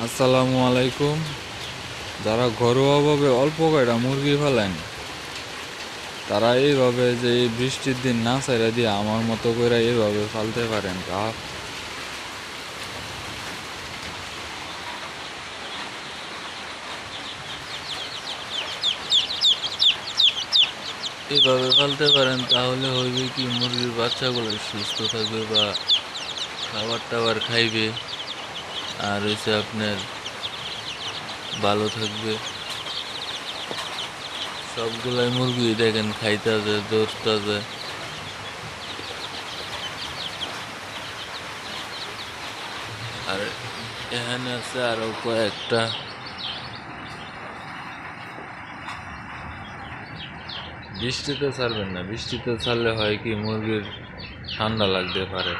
আসসালামু আলাইকুম। যারা ঘরোয়াভাবে অল্প কয়টা মুরগি ফেলেন তারা এইভাবে যে এই বৃষ্টির দিন না ছাইড়া দিয়ে আমার মতো করে এইভাবে ফালতে পারেন। এইভাবে ফালতে পারেন তাহলে হইবে কি, মুরগির বাচ্চাগুলো সুস্থ থাকবে বা খাবার টাবার খাইবে, আর হচ্ছে আপনার ভালো থাকবে। সবগুলাই মুরগি দেখেন খাইতেছে, দৌড়তেছে। আর এখানে আছে আরো কয়েকটা। বৃষ্টিতে ছাড়বেন না, বৃষ্টিতে ছাড়লে হয় কি মুরগির ঠান্ডা লাগতে পারে।